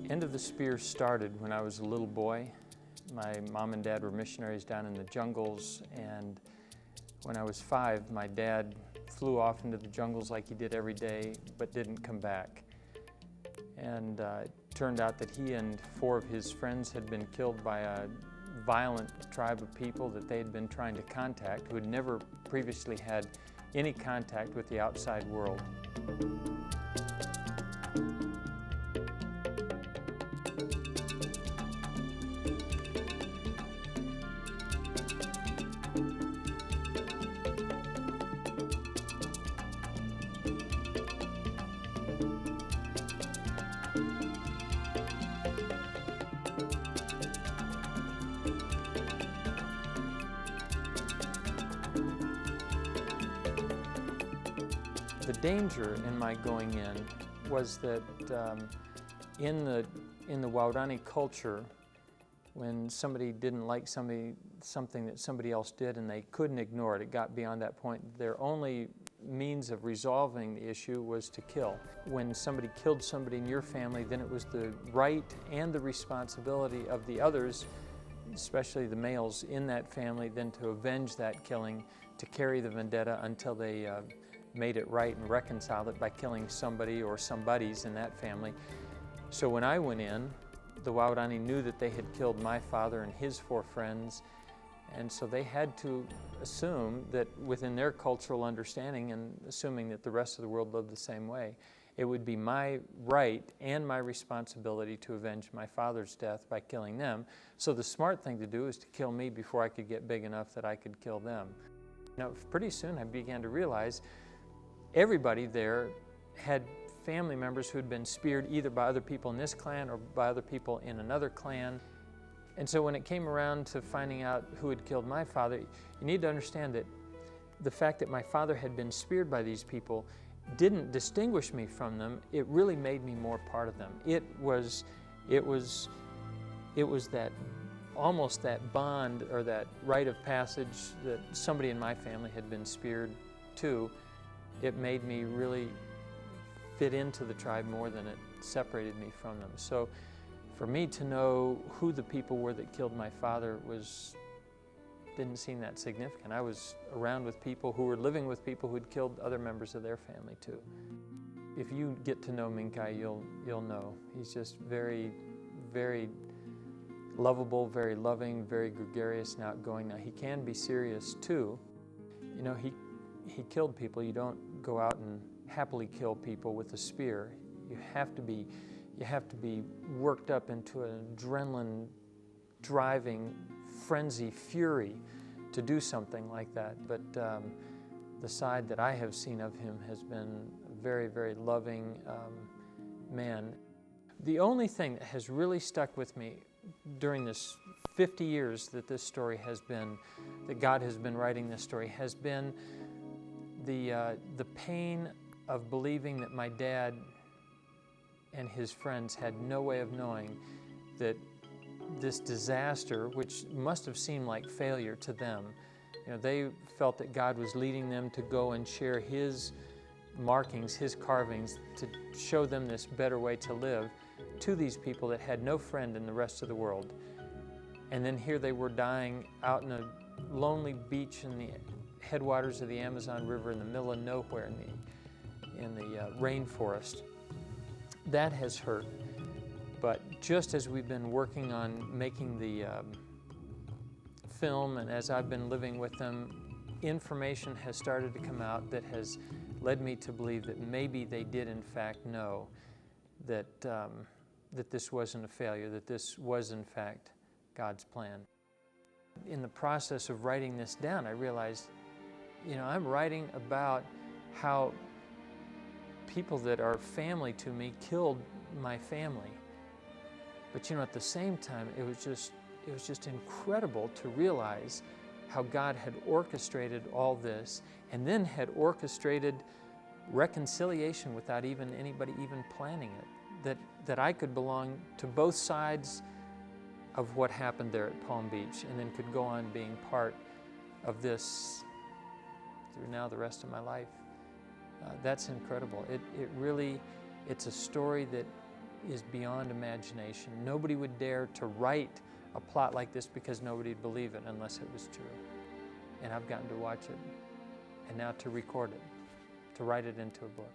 End of the Spear started when I was a little boy. My mom and dad were missionaries down in the jungles, and when I was 5, my dad flew off into the jungles like he did every day, but didn't come back. And it turned out that he and 4 of his friends had been killed by a violent tribe of people that they had been trying to contact, who had never previously had any contact with the outside world. The danger in my going in was that in the Waodani culture, when somebody didn't like something that somebody else did and they couldn't ignore it, it got beyond that point, their only means of resolving the issue was to kill. When somebody killed somebody in your family, then it was the right and the responsibility of the others, especially the males in that family, then to avenge that killing, to carry the vendetta until they made it right and reconciled it by killing somebody or somebodies in that family. So when I went in, the Waodani knew that they had killed my father and his 4 friends, and so they had to assume that within their cultural understanding, and assuming that the rest of the world lived the same way, it would be my right and my responsibility to avenge my father's death by killing them. So the smart thing to do is to kill me before I could get big enough that I could kill them. Now, pretty soon I began to realize everybody there had family members who had been speared either by other people in this clan or by other people in another clan. And so when it came around to finding out who had killed my father, you need to understand that the fact that my father had been speared by these people didn't distinguish me from them. It really made me more part of them. It was that almost that bond or that rite of passage that somebody in my family had been speared too. It made me really fit into the tribe more than it separated me from them. So for me to know who the people were that killed my father didn't seem that significant. I was around with people who were living with people who'd killed other members of their family too. If you get to know Minkai, you'll know. He's just very, very lovable, very loving, very gregarious and outgoing. Now he can be serious too. You know, he killed people. You don't go out and happily kill people with a spear. You have to be worked up into an adrenaline driving frenzy, fury to do something like that. But the side that I have seen of him has been a very, very loving man. The only thing that has really stuck with me during this 50 years that this story has been, that God has been writing this story, has been the pain of believing that my dad and his friends had no way of knowing that this disaster, which must have seemed like failure to them, you know, they felt that God was leading them to go and share his markings, his carvings, to show them this better way to live to these people that had no friend in the rest of the world. And then here they were dying out in a lonely beach in the headwaters of the Amazon River in the middle of nowhere in the rainforest. That has hurt. But just as we've been working on making the film and as I've been living with them, information has started to come out that has led me to believe that maybe they did in fact know that, that this wasn't a failure, that this was in fact God's plan. In the process of writing this down, I realized, you know, I'm writing about how people that are family to me killed my family. But you know, at the same time, it was just incredible to realize how God had orchestrated all this and then had orchestrated reconciliation without anybody even planning it. That I could belong to both sides of what happened there at Palm Beach and then could go on being part of this through now the rest of my life. That's incredible. It's a story that is beyond imagination. Nobody would dare to write a plot like this because nobody'd believe it unless it was true. And I've gotten to watch it, and now to record it, to write it into a book.